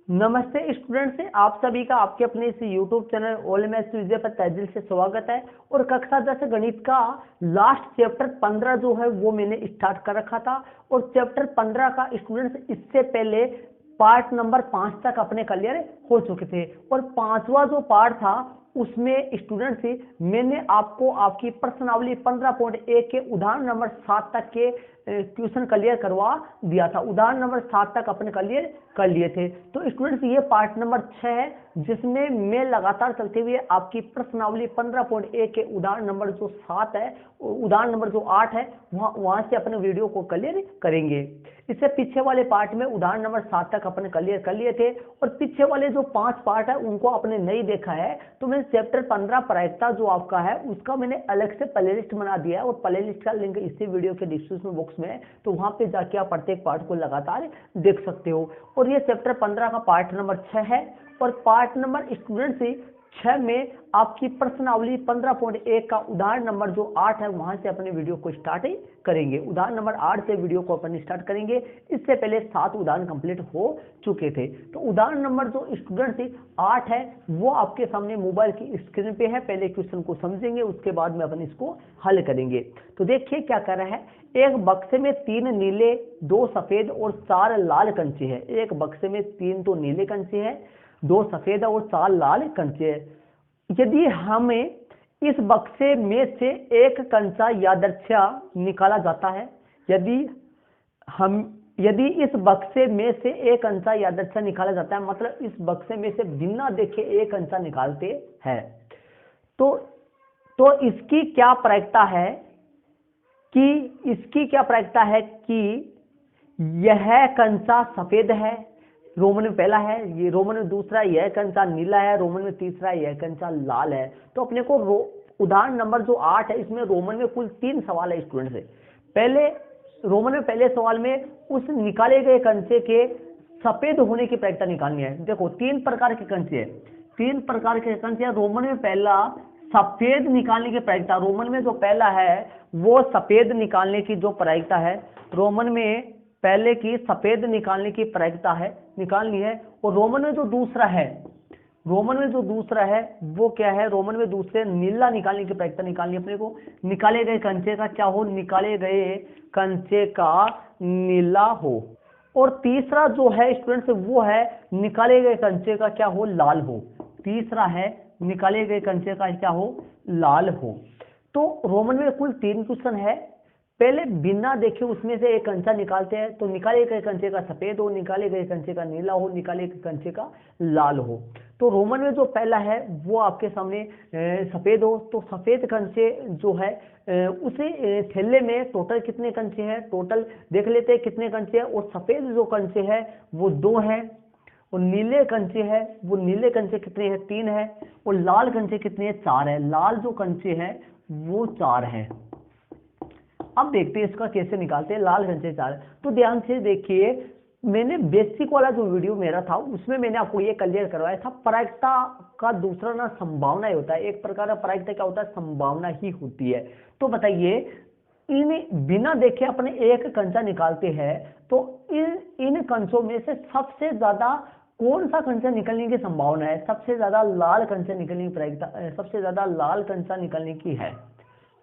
नमस्ते स्टूडेंट्स, आप सभी का आपके अपने इस यूट्यूब चैनल ऑल मैथ्स विजय पर तहे दिल से स्वागत है। और कक्षा 10 गणित का लास्ट चैप्टर 15 जो है वो मैंने स्टार्ट कर रखा था। और चैप्टर 15 का स्टूडेंट्स इससे पहले पार्ट नंबर 5 तक अपने क्लियर हो चुके थे। और पांचवा जो पार्ट था उसमें स्टूडेंट्स मैंने आपको आपकी प्रश्नावली 15.1 के उदाहरण नंबर 7 तक के क्वेश्चन क्लियर करवा दिया था। उदाहरण नंबर 7 तक अपने क्लियर कर लिए थे। तो स्टूडेंट्स ये पार्ट नंबर 6 है जिसमें मैं लगातार चलते हुए आपकी प्रश्नावली 15.1 के उदाहरण नंबर जो 7 है, उदाहरण नंबर जो 8 है, वहां से अपने वीडियो को क्लियर करेंगे। इससे पीछे वाले पार्ट में उदाहरण नंबर 7 तक अपने क्लियर कर लिए थे। और पीछे वाले जो 5 पार्ट है उनको आपने नहीं देखा है तो मैं चैप्टर 15 प्रायिकता जो आपका है उसका मैंने अलग से प्ले लिस्ट बना दिया है। और प्ले लिस्ट का लिंक इसी वीडियो के डिस्क्रिप्शन बॉक्स में है, तो वहां पे जाके आप प्रत्येक पार्ट को लगातार देख सकते हो। और ये चैप्टर 15 का पार्ट नंबर 6 है। और पार्ट नंबर स्टूडेंट्स 6 में आपकी प्रश्नावली 15.1 का उदाहरण नंबर जो 8 है वहां से अपने वीडियो को स्टार्ट करेंगे। उदाहरण नंबर 8 से वीडियो को अपन स्टार्ट करेंगे। इससे पहले 7 उदाहरण कंप्लीट हो चुके थे। तो उदाहरण नंबर जो स्टूडेंट्स 8 है वो आपके सामने मोबाइल की स्क्रीन पे है। पहले क्वेश्चन को समझेंगे, उसके बाद में अपन इसको हल करेंगे। तो देखिए क्या कर रहा है। एक बक्से में 3 नीले, 2 सफेद और 4 लाल कंचे हैं। एक बक्से में 3 तो नीले कंचे हैं, 2 सफेद और 4 लाल कंचे। यदि हमें इस बक्से में से एक कंचा यादृच्छा निकाला जाता है, यदि इस बक्से में से एक कंचा यादृच्छा निकाला जाता है, मतलब इस बक्से में से बिना देखे एक कंचा निकालते हैं, तो इसकी क्या प्रायिकता है कि यह कंचा सफेद है, रोमन में पहला है, ये रोमन में दूसरा यह कंचा नीला है, रोमन में तीसरा यह कंचा लाल है। तो अपने को उदाहरण नंबर जो 8 है इसमें रोमन में कुल 3 सवाल है स्टूडेंट से। पहले रोमन में पहले सवाल में उस निकाले गए कंचे के सफेद होने की प्रायिकता निकालनी है। देखो 3 प्रकार के कंचे हैं, 3 प्रकार के कंचे हैं। रोमन में पहला सफेद निकालने की प्रायिकता, रोमन में जो पहला है वो सफेद निकालने की जो प्रायिकता है, रोमन में पहले की सफेद निकालने की प्रायिकता है, निकालनी है। और रोमन में जो दूसरा है वो क्या है, रोमन में दूसरे नीला निकालने की प्रायिकता निकालनी है अपने को। निकाले गए कंचे का क्या हो, निकाले गए कंचे का नीला हो। और तीसरा जो है स्टूडेंट्स वो है निकाले गए कंचे का क्या हो, लाल हो। तीसरा है निकाले गए कंचे का क्या हो, लाल हो। तो रोमन में कुल 3 क्वेश्चन है। पहले बिना देखे उसमें से एक कंचा निकालते हैं, तो निकाले गए कंचे का सफेद हो, निकाले गए कंचे का नीला हो, निकाले गए कंचे का लाल हो। तो रोमन में जो पहला है वो आपके सामने सफेद हो, तो सफेद कंचे जो है उसे थैले में टोटल कितने कंचे हैं, टोटल देख लेते हैं कितने कंचे हैं। और सफेद जो कंचे हैं वो 2 हैं। और नीले कंचे हैं वो नीले कंचे कितने हैं, 3 है। और लाल कंचे कितने हैं, 4 है। लाल जो कंचे हैं वो 4 है। अब देखते हैं इसका कैसे निकालते हैं। लाल कंचे 4। तो ध्यान से देखिए, मैंने बेसिक वाला जो वीडियो मेरा था उसमें मैंने आपको ये क्लियर करवाया था। प्रायिकता का दूसरा ना संभावना ही होता है। एक प्रकार का प्रायिकता क्या होता है, संभावना ही होती है। तो बताइए, इन बिना देखे अपने एक कंचा निकालते हैं, तो इन कंचों में से सबसे ज्यादा कौन सा कंचा निकलने की संभावना है, सबसे ज्यादा लाल कंचा निकलने की प्रायिकता, सबसे ज्यादा लाल कंचा निकलने की है।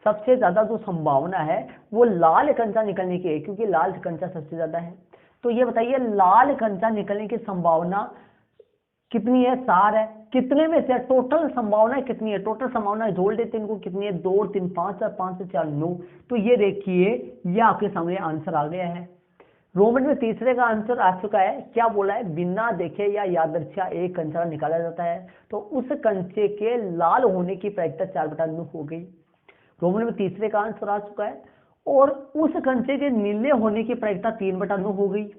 सबसे ज्यादा जो संभावना है वो लाल कंचा निकलने की है, क्योंकि लाल कंचा सबसे ज्यादा है। तो ये बताइए लाल कंचा निकलने की संभावना कितनी है, 4 है। कितने में से टोटल संभावना कितनी है, टोटल संभावना जोड़ देते हैं इनको, कितनी है, 2 और 3 5 और 5 से 4 9। तो ये देखिए ये आपके सामने आंसर आ गया है। रोमन में तीसरे का आंसर आ चुका है। क्या बोला है, बिना देखे या यादृच्छा एक कंचा निकाला जाता है, तो उस कंचे के लाल होने की प्रायिकता 4/9 हो गई। रोमन में तीसरे का आंसर आ चुका है। और उस कंचे के नीले होने की प्रायिकता 3/9 हो गई।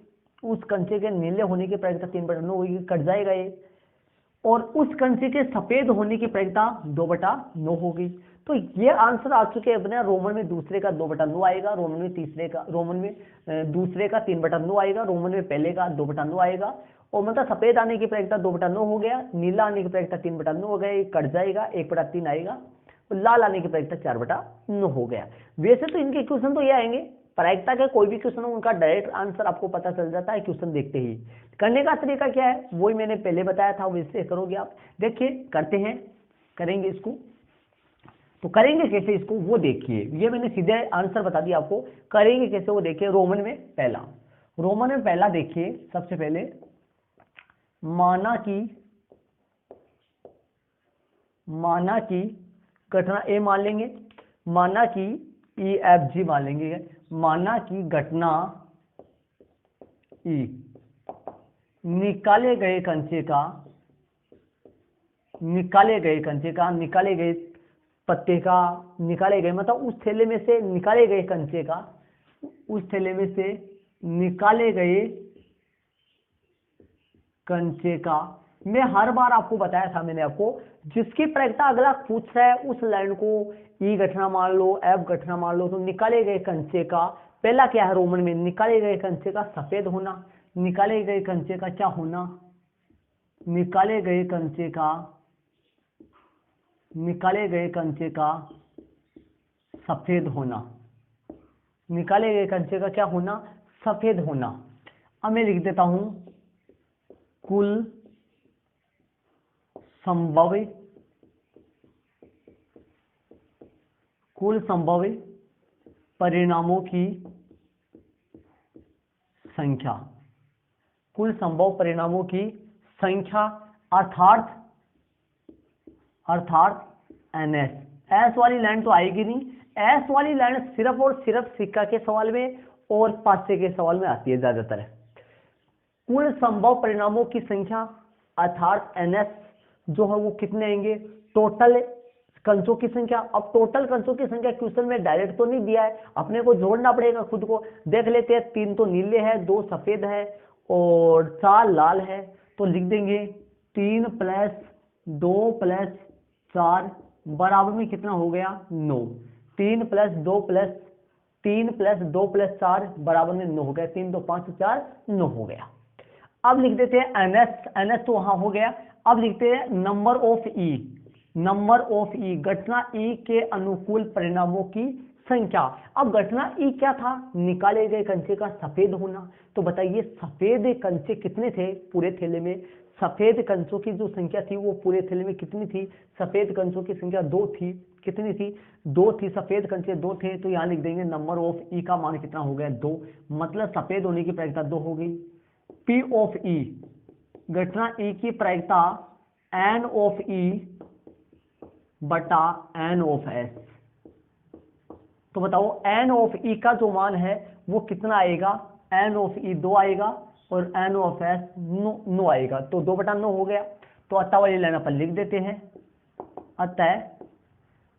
उस कंचे के नीले होने की प्रायिकता 3/9 होगी, कट जाएगा ये। और उस कंचे के सफेद होने की प्रायिकता 2/9 हो गई। तो ये आंसर आ चुके हैं अपने। रोमन में दूसरे का 2/9 आएगा, रोमन में दूसरे का 3/9 आएगा, रोमन में पहले का 2/9 आएगा। और मतलब सफेद आने की प्रायिकता 2/9 हो गया, नीला आने की प्रायिकता 3/9 हो गया, ये कट जाएगा, 1/3 आएगा। लाल आने की प्रायिकता 4/9 हो गया। वैसे तो इनके क्वेश्चन तो ये आएंगे, प्रायिकता के कोई भी क्वेश्चन हो उनका डायरेक्ट आंसर आपको पता चल जाता है क्वेश्चन देखते ही। करने का तरीका क्या है वही मैंने पहले बताया था, वैसे करोगे आप। देखिए करते हैं, करेंगे इसको, तो करेंगे कैसे इसको वो देखिए। ये मैंने सीधे आंसर बता दिया आपको, करेंगे कैसे वो देखिए। रोमन में पहला देखिए, सबसे पहले माना की घटना ए मान लेंगे, माना की EFG मान लेंगे, माना की घटना ई निकाले गए कंचे का, निकाले गए पत्ते का, निकाले गए मतलब उस थैले में से निकाले गए कंचे का, उस थैले में से निकाले गए कंचे का। मैं हर बार आपको बताया था मैंने आपको, जिसकी प्रायिकता अगला पूछ रहा है उस लाइन को ई घटना मान लो, एफ घटना मान लो। तो निकाले गए कंचे का पहला क्या है रोमन में, निकाले गए कंचे का सफेद होना, निकाले गए कंचे का क्या होना, निकाले गए कंचे का सफेद होना, निकाले गए कंचे का क्या होना, सफेद होना। अब मैं लिख देता हूं कुल संभव परिणामों की संख्या, कुल संभव परिणामों की संख्या अर्थात NS। एस वाली लाइन तो आएगी नहीं, एस वाली लाइन सिर्फ और सिर्फ सिक्का के सवाल में और पासे के सवाल में आती है ज्यादातर। कुल संभव परिणामों की संख्या अर्थात NS जो है वो कितने आएंगे, टोटल कंचों की संख्या। अब टोटल कंचों की संख्या क्वेश्चन में डायरेक्ट तो नहीं दिया है, अपने को जोड़ना पड़ेगा खुद को। देख लेते हैं, 3 तो नीले हैं, 2 सफेद है और 4 लाल है। तो लिख देंगे 3 + 2 + 4 बराबर में कितना हो गया 9। 3 + 2 + 4 बराबर में 9 हो गया। 3 2 5 4 9 हो गया। अब लिख देते हैं NS तो वहां हो गया। अब लिखते हैं नंबर ऑफ ई, घटना ई के अनुकूल परिणामों की संख्या। अब घटना ई क्या था, निकाले गए कंचे का सफेद होना। तो बताइए सफेद कंचे कितने थे पूरे थैले में, सफेद कंचों की जो संख्या थी वो पूरे थैले में कितनी थी, सफेद कंचों की संख्या 2 थी। कितनी थी, 2 थी, सफेद कंचे 2 थे। तो यहां लिख देंगे नंबर ऑफ ई का मान कितना हो गया 2, मतलब सफेद होने की प्रायिकता 2 हो गई। P ऑफ ई, घटना ई की प्रायिकता N ऑफ ई बटा N ऑफ S। तो बताओ N ऑफ ई का जो मान है वो कितना आएगा, N ऑफ ई 2 आएगा और N ऑफ S 9 आएगा। तो 2/9 हो गया। तो अतः वाली लाइन अपन लिख देते हैं, अतः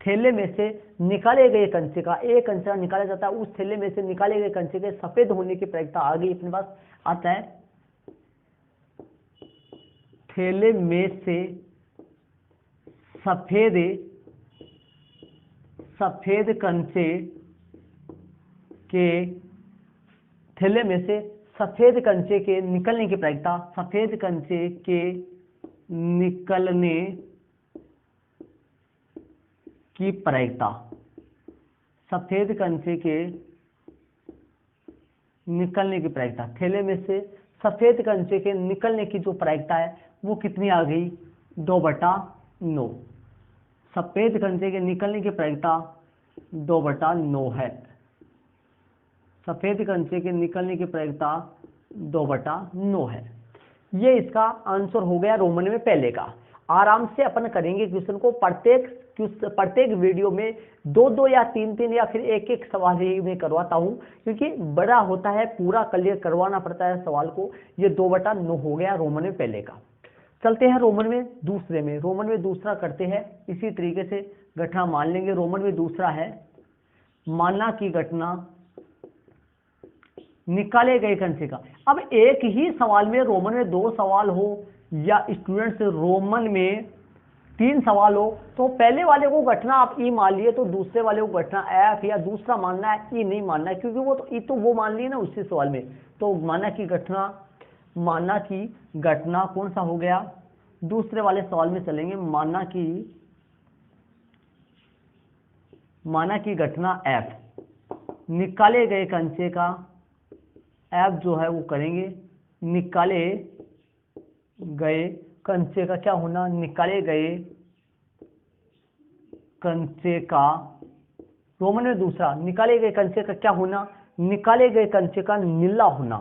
थैले में से निकाले गए कंचे का, एक कंचा निकाला जाता है, उस थैले में से निकाले गए कंचे के सफेद होने की प्रायिकता आ गई अपने पास। अतः थैले में से सफेद कंचे के, थैले में से सफेद कंचे के निकलने की प्रायिकता, सफेद कंचे के निकलने की प्रायिकता, सफेद कंचे के निकलने की प्रायिकता, थैले में से सफेद कंचे के निकलने की जो प्रायिकता है वो कितनी आ गई 2/9। सफेद कंचे के निकलने की प्रायिकता 2/9 है, सफेद कंचे के निकलने की प्रायिकता 2/9 है। ये इसका आंसर हो गया रोमन में पहले का। आराम से अपन करेंगे क्वेश्चन को, प्रत्येक वीडियो में 2 या 3 या फिर एक सवाल ही मैं करवाता हूं, क्योंकि बड़ा होता है, पूरा क्लियर करवाना पड़ता है सवाल को। ये 2/9 हो गया रोमन में पहले का। चलते हैं रोमन में दूसरे में। रोमन में दूसरा करते हैं इसी तरीके से, घटना मान लेंगे। रोमन में दूसरा है, माना की घटना निकाले गए कंचे का। अब एक ही सवाल में रोमन में 2 सवाल हो या स्टूडेंट्स रोमन में 3 सवाल हो, तो पहले वाले को घटना आप ई मान लिए तो दूसरे वाले को घटना एफ, या दूसरा मानना है ई नहीं मानना है, क्योंकि वो तो ई तो वो मान लिए ना उसी सवाल में। तो माना की घटना कौन सा हो गया, दूसरे वाले सवाल में चलेंगे। माना की घटना एफ, निकाले गए कंचे का एफ जो है वो करेंगे, निकाले गए कंचे का क्या होना, निकाले गए कंचे का, रोमन में दूसरा निकाले गए कंचे का क्या होना, निकाले गए कंचे का नीला होना।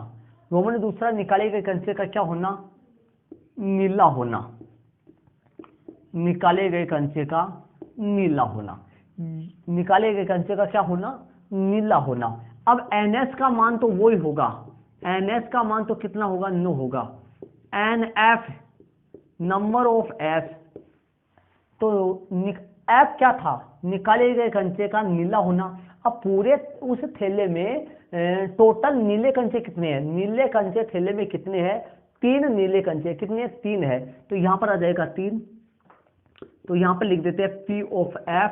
रोमन में दूसरा निकाले गए कंचे का क्या होना, नीला होना, निकाले गए कंचे का नीला होना, निकाले गए कंचे का क्या होना, नीला होना। अब NS का मान तो वही होगा, NS का मान तो कितना होगा, 9 होगा। NF नंबर ऑफ F, तो F क्या था, निकाले गए कंचे का नीला होना। अब पूरे उस थैले में टोटल नीले कंचे कितने हैं, नीले कंचे थैले में कितने हैं, 3 नीले कंचे, कितने 3 है, तो यहां पर आ जाएगा 3। तो यहां पर लिख देते हैं P ऑफ F,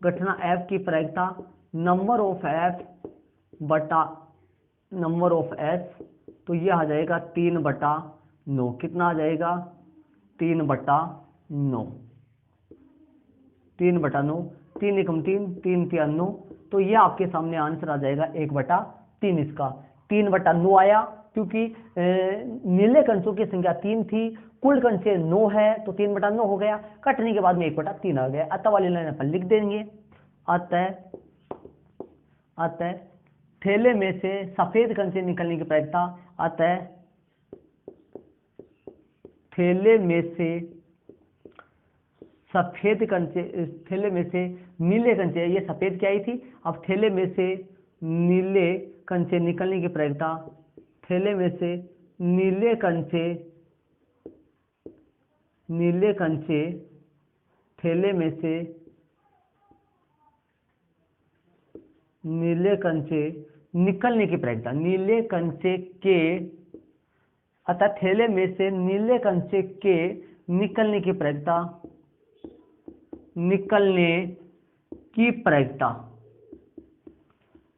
घटना F की प्रायिकता नंबर ऑफ F बटा नंबर ऑफ S, तो ये आ जाएगा 3/9। कितना आ जाएगा, 3/9, 3/9, 3 एकम 3, 3 तिया 9, तो ये आपके सामने आंसर आ जाएगा 1/3 इसका। 3/9 आया क्योंकि नीले कंचों की संख्या 3 थी, कुल कंचे 9 है, तो 3/9 हो गया, कटने के बाद में 1/3 आ गया। अतः वाली लाइन अपन लिख देंगे। अतः थैले में से सफेद कंचे निकलने की प्रायिकता, अतः थैले में से सफेद कंचे, थैले में से नीले कंचे, ये सफेद क्या आई थी, अब थैले में से नीले कंचे निकलने की प्रायिकता, थैले में से नीले कंचे, नीले कंचे, थैले में से नीले कंचे निकलने की प्रायिकता, नीले कंचे के, अतः थैले में से नीले कंचे के निकलने की प्रायिकता, निकलने की प्रायिकता,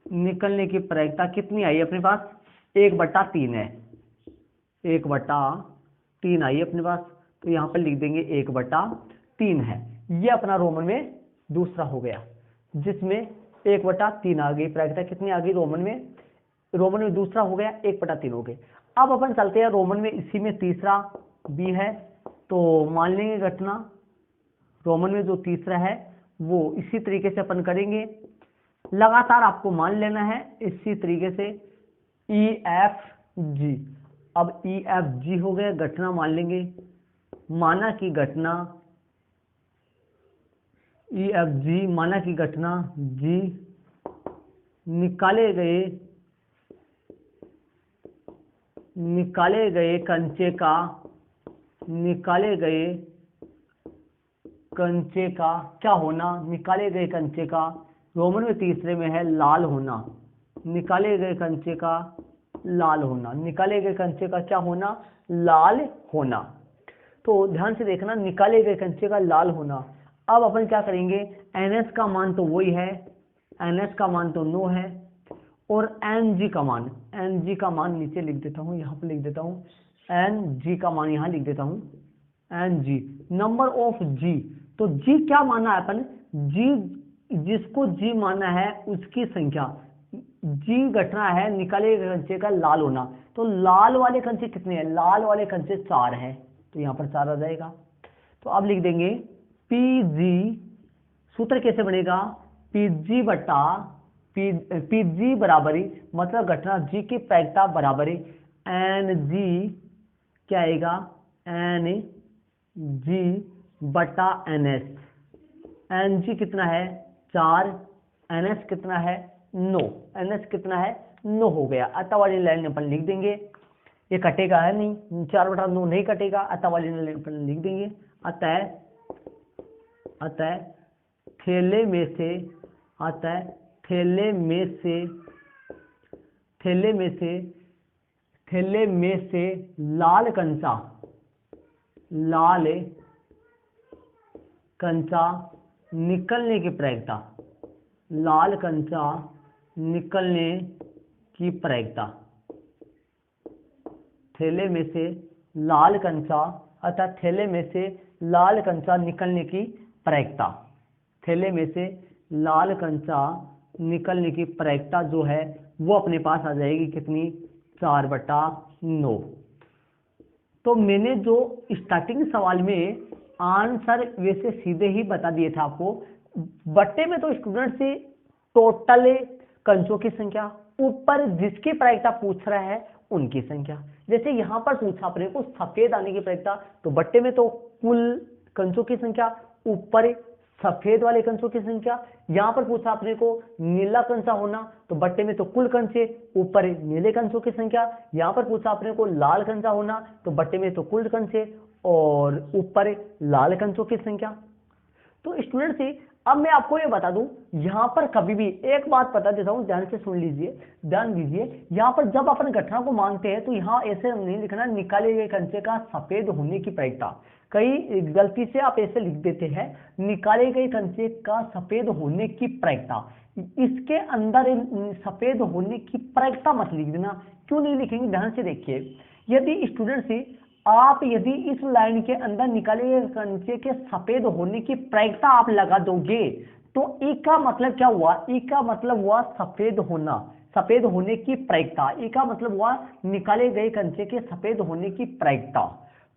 निकलने की प्रायिकता कितनी आई अपने पास, 1/3 है, 1/3 आई अपने पास, तो यहां पर लिख देंगे 1/3 है। यह अपना रोमन में दूसरा हो गया, जिसमें 1/3 आ गई, प्रायिकता कितनी आ गई रोमन में दूसरा हो गया, 1/3 हो गए। अब अपन चलते हैं रोमन में, इसी में तीसरा भी है, तो मान लेंगे घटना रोमन में जो तीसरा है वो इसी तरीके से अपन करेंगे, लगातार आपको मान लेना है इसी तरीके से। EFG, अब EFG हो गया, घटना मान लेंगे, माना कि घटना EFG, माना कि घटना G, निकाले गए कंचे का, निकाले गए कंचे का क्या होना, निकाले गए कंचे का, रोमन में तीसरे में है लाल होना, निकाले गए कंचे का लाल होना, निकाले गए कंचे का क्या होना, लाल होना। तो ध्यान से देखना, निकाले गए कंचे का लाल होना। अब अपन क्या करेंगे, NS का मान तो वही है, NS का मान तो 9 है, और NG का मान, NG का मान नीचे लिख देता हूं, यहां पर लिख देता हूं, NG का मान यहां लिख देता हूं, NG नंबर ऑफ G, तो G क्या माना है अपन, G जिसको G माना है उसकी संख्या, G घटना है निकाले गए कंचे का लाल होना, तो लाल वाले कंचे कितने हैं, लाल वाले कंचे 4 है, तो यहां पर 4 आ जाएगा। तो अब लिख देंगे PG, सूत्र कैसे बनेगा, PG बराबरी, मतलब घटना G की प्रायिकता बराबरी NG, क्या आएगा, NG बटा NS। NG कितना है 4, NS कितना है 9, NS कितना है 9 हो गया। अतः वाली लाइन अपन लिख देंगे, ये कटेगा है नहीं, 4/9 नहीं कटेगा, अतः वाली लाइन अपन लिख देंगे। अतः थैले में से लाल कंचा निकलने की प्रायिकता, लाल कंचा निकलने की प्रायिकता, थैले में से लाल कंचा, अतः थैले में से लाल कंचा निकलने की प्रायिकता, थैले में से लाल कंचा निकलने की प्रायिकता जो है वो अपने पास आ जाएगी कितनी, 4/9। तो मैंने जो स्टार्टिंग सवाल में आंसर वैसे सीधे ही बता दिए थे आपको। बट्टे में तो स्टूडेंट से टोटल कंचों की संख्या, ऊपर जिसकी प्रायिकता पूछ रहा है उनकी संख्या। जैसे यहां पर पूछा अपने को सफेद आने की प्रायिकता, तो बट्टे में तो कुल कंचों की संख्या, ऊपर सफेद वाले कंचों की संख्या। यहां पर पूछा अपने को नीला कंचा होना, तो बट्टे में तो कुल कंचे, ऊपर नीले कंचों की संख्या। यहां पर पूछा अपने को लाल कंचा होना, तो बट्टे में तो कुल कंचे और ऊपर लाल कंचों की संख्या। तो स्टूडेंट से अब मैं आपको ये बता दूं, यहां पर कभी भी एक बात बता देता हूं, ध्यान से सुन लीजिए, ध्यान दीजिए। यहां पर जब अपन घटना को मानते हैं तो यहां ऐसे नहीं लिखना निकाले गए कंचे का सफेद होने की प्रायिकता। कई गलती से आप ऐसे लिख देते हैं निकाले गए कंचे का सफेद होने की प्रायिकता। इसके अंदर सफेद होने की प्रायिकता मत लिख देना। क्यों नहीं लिखेंगे, ध्यान से देखिए। यदि स्टूडेंट से आप यदि इस लाइन के अंदर निकाले गए कंचे के सफेद होने की प्रायिकता आप लगा दोगे, तो ई का मतलब क्या हुआ, ई का मतलब हुआ सफेद होना, सफेद होने की प्रायिकता। ई का मतलब हुआ निकाले गए कंचे के सफेद होने की प्रायिकता।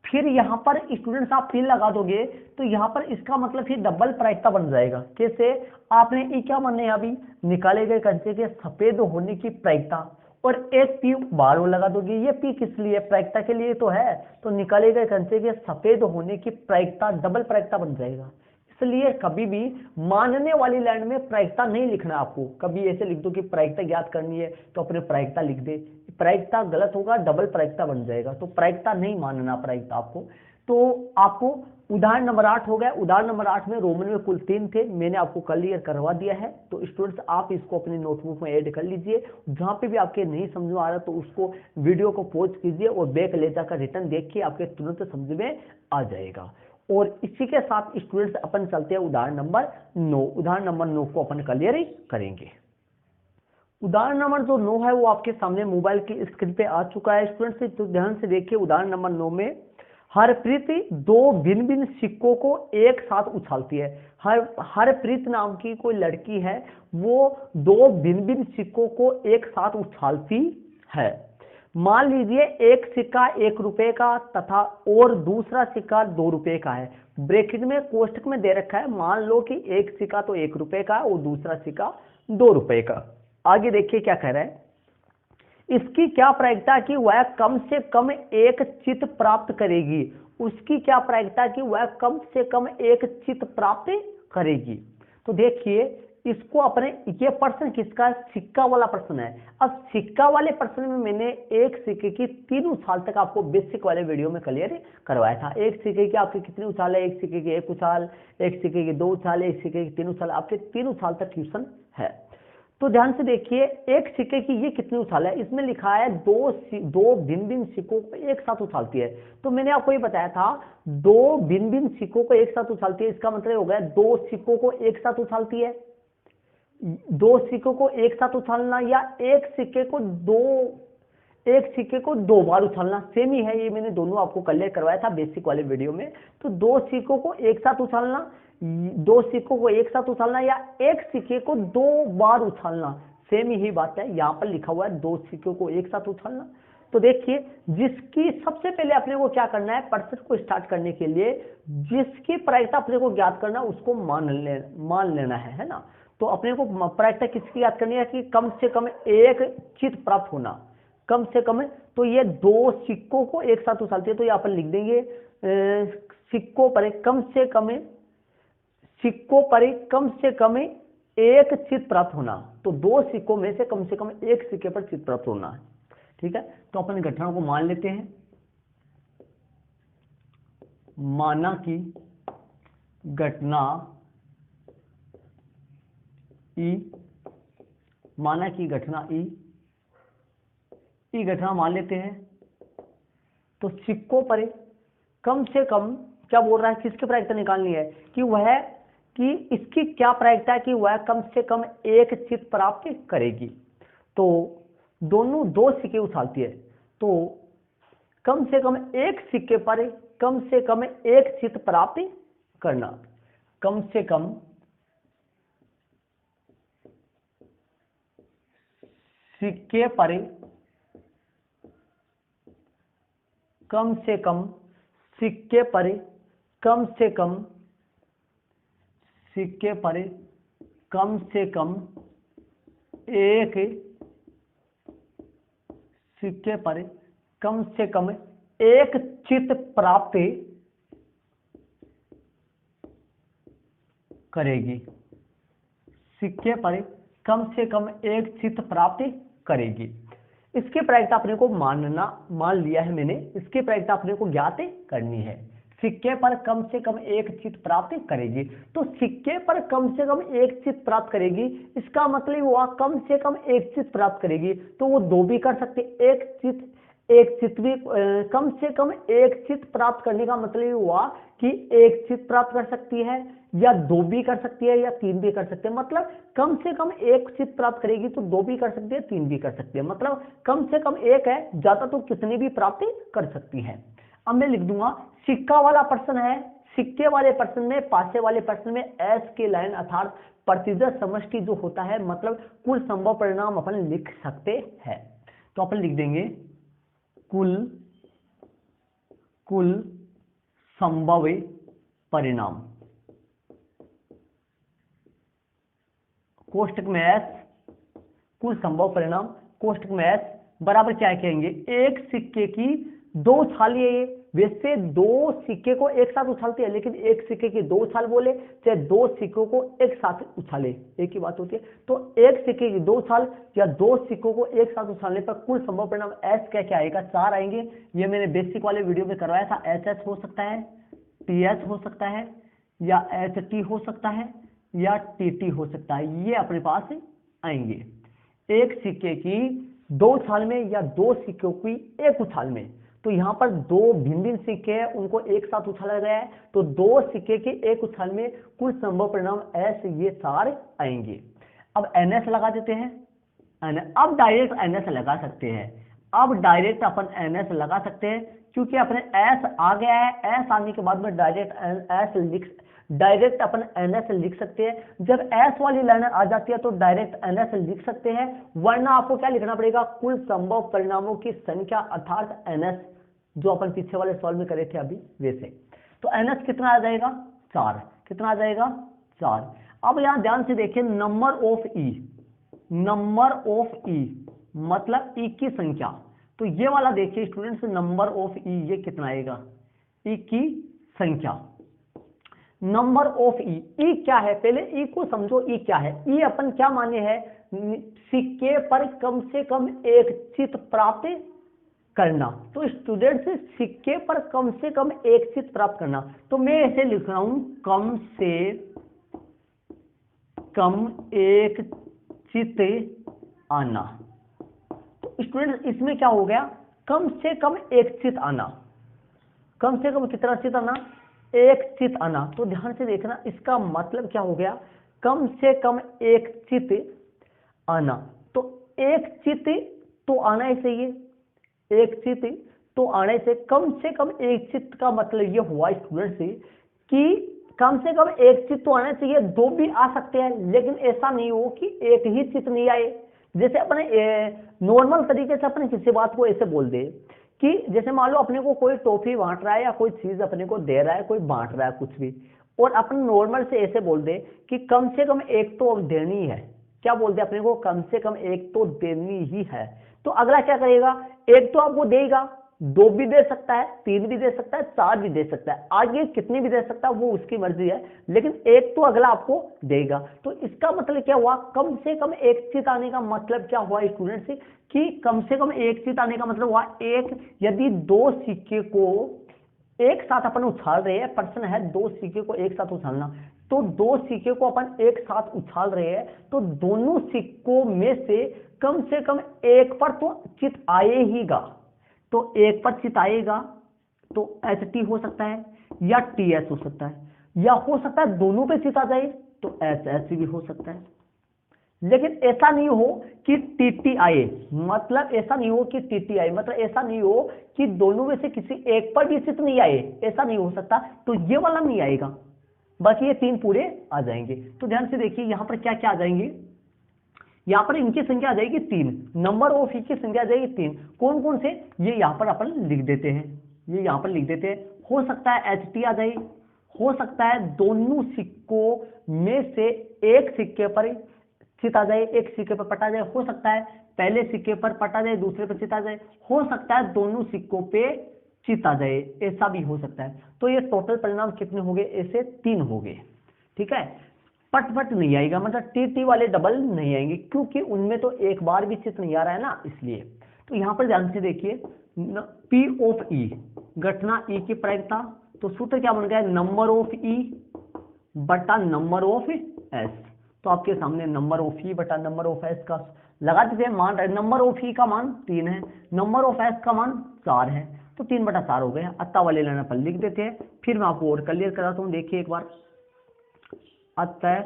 फिर यहां पर स्टूडेंट्स आप फिर लगा दोगे तो यहां पर इसका मतलब फिर डबल प्रायिकता बन जाएगा। कैसे, आपने ई क्या माने अभी निकाले गए कंचे के सफेद होने की प्रायिकता, और एक पी बार लगा दोगे। ये पी किस लिए, प्रायिकता के लिए तो है, तो निकाले गए कंचे के सफेद होने की प्रायिकता डबल प्रायिकता बन जाएगा। इसलिए कभी भी मानने वाली लाइन में प्रायिकता नहीं लिखना आपको। कभी ऐसे लिख दो कि प्रायिकता ज्ञात करनी है तो अपने प्रायिकता लिख दे, प्रायिकता गलत होगा, डबल प्रायिकता बन जाएगा। तो प्रायिकता नहीं मानना प्रायिकता आपको। तो आपको उदाहरण नंबर 8 हो गया। उदाहरण नंबर 8 में रोमन में कुल 3 थे, मैंने आपको क्लियर करवा दिया है। तो स्टूडेंट्स आप इसको अपनी नोटबुक में ऐड कर लीजिए। जहां पे भी आपके नहीं समझ में आ रहा तो उसको वीडियो को पॉज कीजिए और बैक ले जाकर रिटर्न देखिए, आपके तुरंत समझ में आ जाएगा। और इसी के साथ स्टूडेंट्स अपन चलते हैं उदाहरण नंबर 9। उदाहरण नंबर 9 को अपन क्लियर करेंगे। उदाहरण नंबर जो 9 है वो आपके सामने मोबाइल की स्क्रीन पे आ चुका है। स्टूडेंट्स तो ध्यान से देखिए, उदाहरण नंबर 9 में हरप्रीत दो भिन्न भिन्न सिक्कों को एक साथ उछालती है। हरप्रीत नाम की कोई लड़की है, वो दो भिन्न भिन्न सिक्कों को एक साथ उछालती है। मान लीजिए एक सिक्का 1 रुपए का तथा और दूसरा सिक्का 2 रुपए का है। ब्रैकेट में कोष्टक में दे रखा है, मान लो कि एक सिक्का तो 1 रुपए का और दूसरा सिक्का 2 रुपए का। आगे देखिए क्या कह रहा है, इसकी क्या प्रायिकता कि वह कम से कम एक चित्त प्राप्त करेगी। उसकी क्या प्रायिकता कि वह कम से कम एक चित्त प्राप्त करेगी। तो देखिए इसको अपने, ये प्रश्न किसका, सिक्का वाला प्रश्न है। अब सिक्का वाले प्रश्न में मैंने एक सिक्के की 3 उछाल तक आपको बेसिक वाले वीडियो में क्लियर करवाया था। एक सिक्के की आपके कितनी उछाल है, एक सिक्के की 1 उछाल, एक सिक्के की 2 उछाल, एक सिक्के की 3 उछाल, आपके 3 उछाल तक ट्यूशन है। तो ध्यान से देखिए एक सिक्के की ये कितनी उछाल है, इसमें लिखा है दो भिन्न भिन्न सिक्कों को एक साथ उछालती है। तो मैंने आपको ये बताया था दो भिन्न भिन्न सिक्कों को एक साथ उछालती है, इसका मतलब हो गया 2 सिक्कों को एक साथ उछालती है। 2 सिक्कों को एक साथ उछालना या एक सिक्के को 2 बार उछालना सेम ही है। ये मैंने दोनों आपको क्लियर करवाया था बेसिक वाले वीडियो में। तो 2 सिक्कों को एक साथ उछालना, 2 सिक्कों को एक साथ उछालना या एक सिक्के को 2 बार उछालना, सेम ही बात है। यहां पर लिखा हुआ है 2 सिक्कों को एक साथ उछालना। तो देखिए जिसकी सबसे पहले अपने को क्या करना है, प्रश्न को स्टार्ट करने के लिए जिसकी प्रायिकता अपने को ज्ञात करना उसको मान लेना है ना। तो अपने को प्रायिकता किसकी याद करनी है कि कम से कम एक चित्त प्राप्त होना, कम से कम। तो ये 2 सिक्कों को एक साथ उछालती है, तो यहाँ पर लिख देंगे सिक्कों पर कम से कम, सिक्कों पर कम से कम एक चित्त प्राप्त होना। तो 2 सिक्कों में से कम एक सिक्के पर चित्त प्राप्त होना है। ठीक है, तो अपन घटना को मान लेते हैं। माना कि घटना ई, माना कि घटना ई घटना मान लेते हैं। तो सिक्कों पर कम से कम क्या बोल रहा है, किसकी प्रायिकता निकालनी है कि इसकी क्या प्रायिकता है कि वह कम से कम एक चित्त प्राप्त करेगी। तो दोनों 2 सिक्के उछालती है, तो कम से कम एक सिक्के पर कम से कम एक चित्त प्राप्त करना, कम से कम सिक्के पर कम से कम, सिक्के पर कम से कम, सिक्के पर कम से कम एक, सिक्के पर कम से कम एक चित प्राप्त करेगी, सिक्के पर कम से कम एक चित प्राप्त करेगी। इसकी प्रायिकता अपने को मान लिया है मैंने, इसकी प्रायिकता अपने को ज्ञात करनी है। सिक्के पर कम से कम एक चित प्राप्त करेगी, तो सिक्के पर कम से कम एक चित प्राप्त करेगी, इसका मतलब हुआ कम से कम एक चित प्राप्त करेगी, तो वो दो भी कर सकते, एक चित भी, कम से कम एक चित प्राप्त करने का मतलब हुआ कि एक चित प्राप्त कर सकती है, या दो भी कर सकती है, या तीन भी कर सकते हैं। मतलब कम से कम एक चित प्राप्त करेगी तो दो भी कर सकती है, तीन भी कर सकती है, मतलब कम से कम एक है, ज्यादा तो कितनी भी प्राप्त कर सकती है। अब मैं लिख दूंगा, सिक्का वाला प्रश्न है, सिक्के वाले प्रश्न में, पासे वाले प्रश्न में एस के लाइन अर्थात प्रतिशत समष्टि जो होता है, मतलब कुल संभव परिणाम अपन लिख सकते हैं। तो अपन लिख देंगे कुल संभव परिणाम, कोष्टक में एस, कुल संभव परिणाम कोष्टक में एस बराबर क्या कहेंगे, एक सिक्के की दो उछाली है। वैसे दो सिक्के को एक साथ उछालते हैं, लेकिन एक सिक्के की दो उछाल बोले चाहे दो सिक्कों को एक साथ उछाले, एक ही बात होती है। तो एक सिक्के की दो उछाल या दो सिक्कों को एक साथ उछालने पर कुल संभव परिणाम एस क्या आएगा, 4 आएंगे। ये मैंने बेसिक वाले वीडियो में करवाया था। एच हो सकता है, टीएच हो सकता है, या एच टी हो सकता है, या टीटी हो सकता है, ये अपने पास आएंगे। एक सिक्के की दो उछाल में या दो सिक्कों की एक उछाल में, तो यहां पर दो भिन्न भिन्न सिक्के हैं, उनको एक साथ उछाला गया है, तो दो सिक्के के एक उछाल में कुल संभव परिणाम एस, ये 4 आएंगे। अब एनएस लगा देते हैं, अब डायरेक्ट एनएस लगा सकते हैं, अब डायरेक्ट अपन एनएस लगा सकते हैं, क्योंकि अपने एस आ गया है। एस आने के बाद में डायरेक्ट अपन एनएस लिख सकते हैं। जब एस वाली लाइन आ जाती है तो डायरेक्ट एनएस लिख सकते हैं, वरना आपको क्या लिखना पड़ेगा, कुल संभव परिणामों की संख्या अर्थात एनएस, जो अपन पीछे वाले सवाल में करे थे अभी वैसे। तो एनएस कितना आ जाएगा, 4। कितना आ जाएगा, 4। अब यहां ध्यान से देखिए, number of E, number of E मतलब ई की संख्या। तो ये वाला देखिए स्टूडेंट्स, नंबर ऑफ ई ये कितना आएगा, ई की संख्या, नंबर ऑफ ई। ई क्या है, पहले ई को समझो, ई क्या है। ई अपन क्या माने हैं, सिक्के पर कम से कम एक चित प्राप्त करना। तो स्टूडेंट्स सिक्के पर कम से कम एक चित प्राप्त करना, तो मैं ऐसे लिख रहा हूं, कम से कम एक चित आना। तो स्टूडेंट्स इसमें क्या हो गया, कम से कम एक चित आना, कम से कम कितना चित आना, एक चित आना। तो ध्यान से देखना, इसका मतलब क्या हो गया, कम से कम एक चित आना। तो एक चित तो आना ही चाहिए, एक चित तो आने से कम एक चित का मतलब ये हुआ स्टूडेंट से कि कम से कम एक चित तो आना चाहिए, दो भी आ सकते हैं, लेकिन ऐसा नहीं हो कि एक ही चित नहीं आए। जैसे अपने नॉर्मल तरीके से अपने किसी बात को ऐसे बोल दे कि जैसे मान लो अपने को कोई टॉफी बांट रहा है या कोई चीज अपने को दे रहा है, कोई बांट रहा है कुछ भी, और अपन नॉर्मल से ऐसे बोल दे कि कम से कम एक तो देनी है। क्या बोलते हैं अपने को, कम से कम एक तो देनी ही है। तो अगला क्या करेगा, एक तो आपको देगा, दो भी दे सकता है, तीन भी दे सकता है, चार भी दे सकता है, आगे कितनी भी दे सकता है वो उसकी मर्जी है, लेकिन एक तो अगला आपको देगा। तो इसका मतलब क्या हुआ, कम से कम एक चित आने का मतलब क्या हुआ स्टूडेंट से कि कम से कम एक चित आने का मतलब हुआ एक, यदि दो सिक्के को एक साथ अपन उछाल रहे हैं, प्रश्न है दो सिक्के को एक साथ उछालना, तो दो सिक्के को अपन एक साथ उछाल रहे हैं, तो दोनों सिक्कों में से कम एक पर तो चित आएगा, तो एक पर चित आएगा तो एच टी हो सकता है या टी एस हो सकता है, या हो सकता है दोनों पे चित आ जाए तो एच एस भी हो सकता है। लेकिन ऐसा नहीं हो कि टी टी आए, मतलब ऐसा नहीं हो कि टी टी आए, मतलब ऐसा नहीं हो कि दोनों में से किसी एक पर भी चित नहीं आए, ऐसा नहीं हो सकता। तो ये वाला नहीं आएगा, बाकी ये तीन पूरे आ जाएंगे। तो ध्यान से देखिए यहां पर क्या क्या आ जाएंगे, यहाँ पर इनकी संख्या आ जाएगी 3, नंबर ऑफ ई की संख्या आ जाएगी 3। कौन कौन से, ये यहाँ पर अपन लिख देते हैं, ये यहाँ पर लिख देते हैं। हो सकता है HT आ जाए, हो सकता है दोनों सिक्कों में से एक सिक्के पर चित आ जाए, एक सिक्के पर पट आ जाए, हो सकता है पहले सिक्के पर पट आ जाए, दूसरे पर चित आ जाए, हो सकता है दोनों सिक्कों पे चित आ जाए, ऐसा भी हो सकता है। तो ये टोटल परिणाम कितने हो गए, ऐसे 3 हो गए। ठीक है, पट पट नहीं आएगा, मतलब टी वाले डबल नहीं आएंगे, क्योंकि उनमें तो एक बार भी चित नहीं आ रहा है ना, इसलिए। तो यहां पर ध्यान से देखिए, P ऑफ E, घटना E की प्रायिकता, तो सूत्र क्या बन गया, नंबर ऑफ E बटा नंबर ऑफ S। तो आपके सामने नंबर ऑफ E बटा नंबर ऑफ S का लगा दीजिए मान, नंबर ऑफ E का मान 3 है, नंबर ऑफ S का मान 4 है, तो 3/4 हो गया। अतः वाले लाइन पर लिख देते हैं। फिर मैं आपको और क्लियर कराता हूं, देखिए एक बार। अतः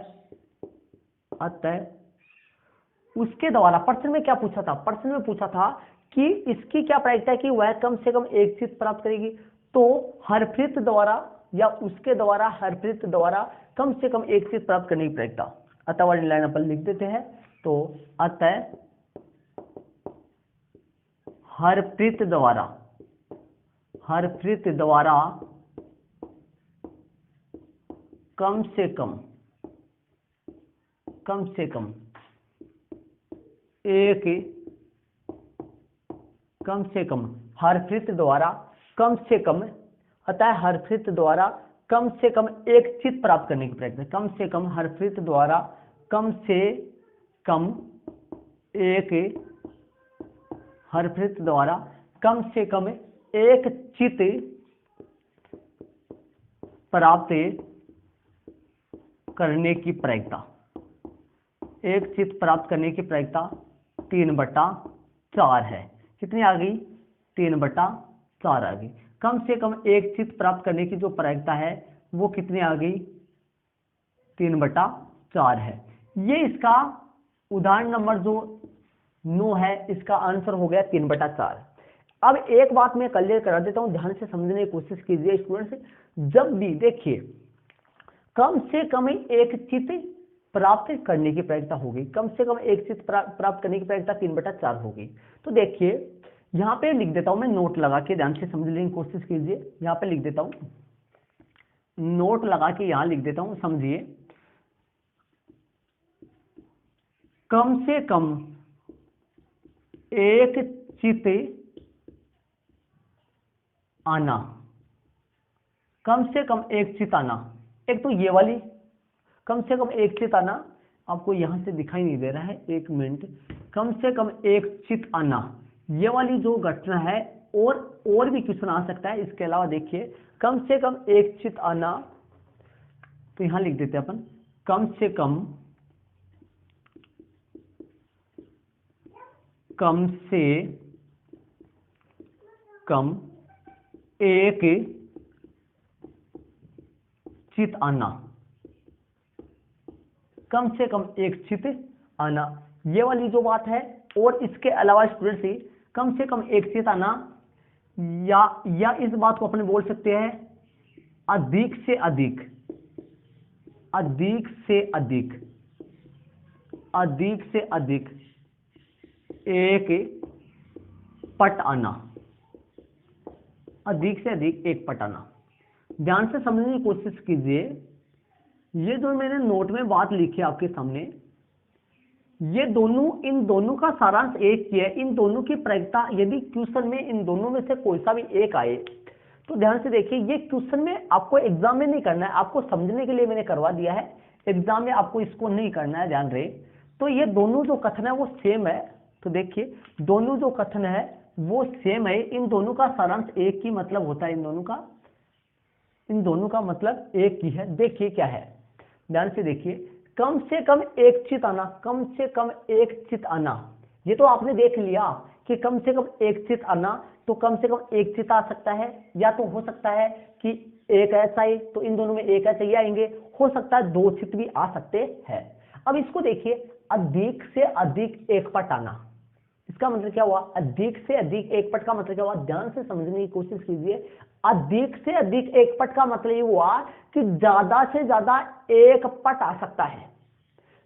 उसके द्वारा, प्रश्न में क्या पूछा था, प्रश्न में पूछा था कि इसकी क्या प्रायिकता है कि वह कम से कम एक चीज प्राप्त करेगी। तो हरप्रीत द्वारा या उसके द्वारा, हरप्रीत द्वारा कम से कम एक चीज प्राप्त करने की प्रायिकता, अतः वाली लाइन अपन लिख देते हैं। तो अतः हरप्रीत द्वारा कम से कम एक, कम से कम हरप्रीत द्वारा कम से कम, अतः हरप्रीत द्वारा कम से कम एक चित प्राप्त करने की प्रयत्न, कम से कम हरप्रीत द्वारा कम से कम एक, हरप्रीत द्वारा कम से कम एक चित प्राप्त करने की प्रायिकता, एक चित प्राप्त करने की प्रायिकता 3/4 है। कितनी आ गई, 3/4 आ गई। कम से कम एक चित प्राप्त करने की जो प्रायिकता है वो कितनी आ गई, 3/4 है। ये इसका उदाहरण नंबर जो 9 है, इसका आंसर हो गया 3/4। अब एक बात मैं क्लियर करा देता हूं, ध्यान से समझने की कोशिश कीजिए स्टूडेंट्स। जब भी देखिए कम से कम एक चित प्राप्त करने की प्रायिकता होगी, कम से कम एक चित प्राप्त करने की प्रायिकता 3/4 होगी। तो देखिए यहां पे लिख देता हूं मैं, नोट लगा के ध्यान से समझने की कोशिश कीजिए। यहां पे लिख देता हूं, नोट लगा के यहां लिख देता हूं, समझिए। कम से कम एक चित आना, कम से कम एक चित आना, एक तो ये वाली कम से कम एक चित आना, आपको यहां से दिखाई नहीं दे रहा है, एक मिनट, कम से कम एक चित आना, ये वाली जो घटना है, और भी क्वेश्चन आ सकता है इसके अलावा। देखिए कम से कम एक चित आना, तो यहां लिख देते हैं अपन, कम से कम एक चित आना, कम से कम एक चित आना, ये वाली जो बात है। और इसके अलावा स्टूडेंट्स ही कम से कम एक चित आना, या इस बात को अपने बोल सकते हैं अधिक से अधिक एक पट आना, अधिक से अधिक एक पट आना। ध्यान से समझने की कोशिश कीजिए, ये जो मैंने नोट में बात लिखी है आपके सामने, ये दोनों, इन दोनों का सारांश एक ही है। इन दोनों की प्रायिकता, यदि क्वेश्चन में इन दोनों में से कोई सा भी एक आए, तो ध्यान से देखिए, ये क्वेश्चन में आपको एग्जाम में नहीं करना है, आपको समझने के लिए मैंने करवा दिया है, एग्जाम में आपको इसको नहीं करना है, ध्यान रहे। तो ये दोनों जो कथन है वो सेम है, तो देखिए दोनों जो कथन है वो सेम है, इन दोनों का सारांश एक ही मतलब होता है, इन दोनों का मतलब एक ही है। देखिए क्या है, ध्यान से देखिए, कम से कम एक चित आना, कम से कम एक चित आना, ये तो आपने देख लिया कि कम से कम एक चित आना, तो कम से कम एक चित आ सकता है, या तो हो सकता है कि एक ऐसा ही, तो इन दोनों में एक ऐसा ही आएंगे, हो सकता है दो चित भी आ सकते हैं। अब इसको देखिए, अधिक से अधिक एक पट आना, इसका मतलब क्या हुआ, अधिक से अधिक एक पट का मतलब क्या हुआ, ध्यान से समझने की कोशिश कीजिए। अधिक से अधिक एक पट का मतलब ये हुआ कि ज्यादा से ज्यादा एक पट आ सकता है,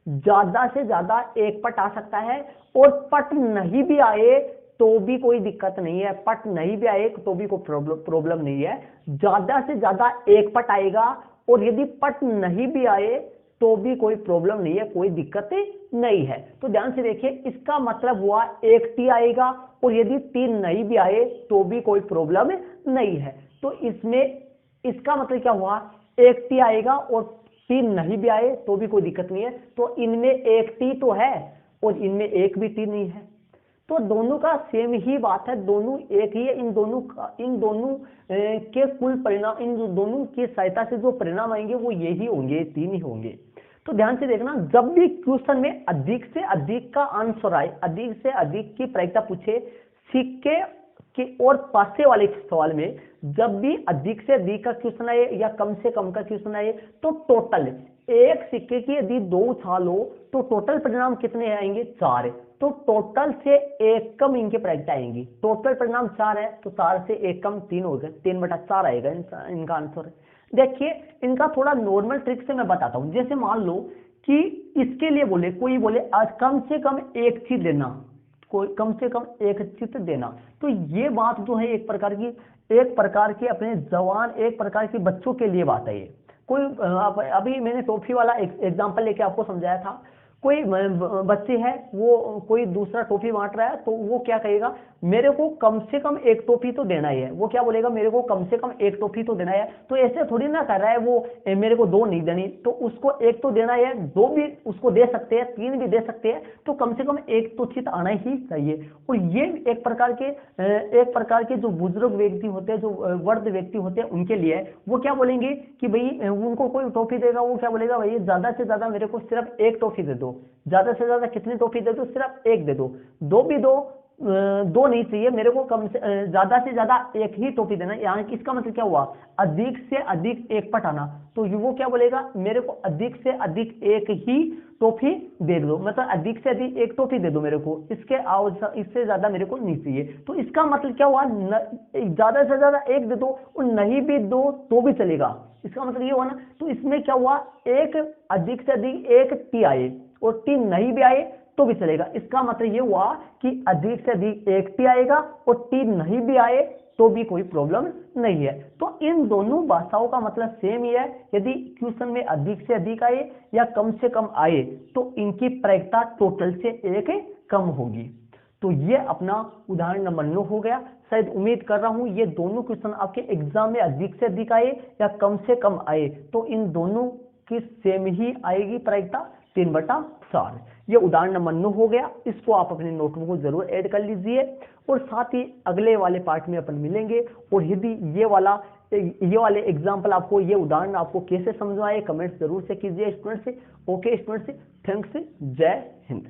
ज्यादा से ज्यादा एक पट आ सकता है, और पट नहीं भी आए तो भी कोई दिक्कत नहीं है, पट नहीं भी आए तो भी कोई प्रॉब्लम नहीं है। ज्यादा से ज्यादा एक पट आएगा, और यदि पट नहीं भी आए तो भी कोई प्रॉब्लम नहीं है, कोई दिक्कत नहीं है। तो ध्यान से देखिए, इसका मतलब हुआ एक टी आएगा, और यदि तीन नहीं भी आए तो भी कोई प्रॉब्लम नहीं है। तो इसमें इसका मतलब क्या हुआ, एक टी आएगा और तीन नहीं भी आए तो भी कोई दिक्कत नहीं है। तो इनमें एक टी तो है और इनमें एक भी टी नहीं है, तो दोनों का सेम ही बात है, दोनों एक ही है। इन दोनों के कुल परिणाम, इन दोनों की सहायता से जो परिणाम आएंगे वो यही होंगे, तीन ही होंगे। तो ध्यान से देखना, जब भी क्वेश्चन में अधिक से अधिक का आंसर आए, अधिक से अधिक की प्रायिकता पूछे, सिक्के के और पासे वाले सवाल में जब भी अधिक से अधिक का क्वेश्चन आए या कम से कम का क्वेश्चन आए, तो टोटल एक सिक्के की यदि दो उछाल हो तो टोटल परिणाम कितने आएंगे, चार। तो टोटल से एक कम इनके प्रायिकता आएंगी। टोटल परिणाम चार है तो चार से एक कम तीन हो गए, 3/4 आएगा इनका आंसर। देखिए, इनका थोड़ा नॉर्मल ट्रिक से मैं बताता हूं। जैसे मान लो कि इसके लिए बोले, कोई बोले आज कम से कम एक चीज देना, कोई कम से कम एक चित्र देना, तो ये बात जो है एक प्रकार की अपने जवान, एक प्रकार की बच्चों के लिए बात है ये। कोई अभी मैंने टॉफी वाला एग्जांपल लेके आपको समझाया था। कोई बच्चे है, वो कोई दूसरा टॉफी बांट रहा है, तो वो क्या कहेगा, मेरे को कम से कम एक टॉफी तो देना ही है। वो क्या बोलेगा, मेरे को कम से कम एक टॉफी तो देना है। तो ऐसे थोड़ी ना कर रहा है वो, मेरे को दो नहीं देनी, तो उसको एक तो देना है, दो भी उसको दे सकते हैं, तीन भी दे सकते हैं, तो कम से कम एक तो चीज आना ही चाहिए। और ये एक प्रकार के जो बुजुर्ग व्यक्ति होते हैं, जो वृद्ध व्यक्ति होते हैं, उनके लिए वो क्या बोलेंगे कि भाई उनको कोई टॉफी देगा, वो क्या बोलेगा, भाई ज्यादा से ज्यादा मेरे को सिर्फ एक टॉफी दे दो। ज्यादा से ज्यादा कितनी टॉफी दे दो, सिर्फ एक दे दो, दो भी दो, दो नहीं चाहिए मेरे को, कम से ज्यादा एक ही टॉफी देना। यहाँ इसका मतलब क्या हुआ, अधिक से अधिक एक पट आना। तो वो क्या बोलेगा, मेरे को अधिक से अधिक एक ही टॉफी दे दो, मतलब अधिक से अधिक एक टॉफी दे दो मेरे को, इससे ज्यादा मेरे को नहीं चाहिए। तो इसका मतलब क्या हुआ, ज्यादा से ज्यादा एक दे दो, और नहीं भी दो तो भी चलेगा। इसका मतलब ये हुआ ना। तो इसमें क्या हुआ, एक अधिक से अधिक एक टी आए और टी नहीं भी आए तो भी चलेगा। इसका मतलब ये हुआ कि अधिक से अधिक एक टी आएगा और टी नहीं भी आए तो भी कोई प्रॉब्लम नहीं है। तो इन दोनों भाषाओं का मतलब सेम ही है। यदि क्वेश्चन में अधिक से अधिक आए या कम से कम आए तो इनकी प्रायिकता टोटल से एक कम होगी। तो ये अपना उदाहरण नंबर 9 हो गया। शायद उम्मीद कर रहा हूं ये दोनों क्वेश्चन आपके एग्जाम में अधिक से अधिक आए या कम से कम आए तो इन दोनों की सेम ही आएगी प्रायिकता, 3/4। ये उदाहरण नंबर 9 हो गया। इसको आप अपने नोटबुक को जरूर ऐड कर लीजिए, और साथ ही अगले वाले पार्ट में अपन मिलेंगे। और यदि ये वाले एग्जाम्पल आपको, ये उदाहरण आपको कैसे समझ आए, कमेंट्स जरूर से कीजिए स्टूडेंट्स से। ओके स्टूडेंट्स, थैंक्स, जय हिंद।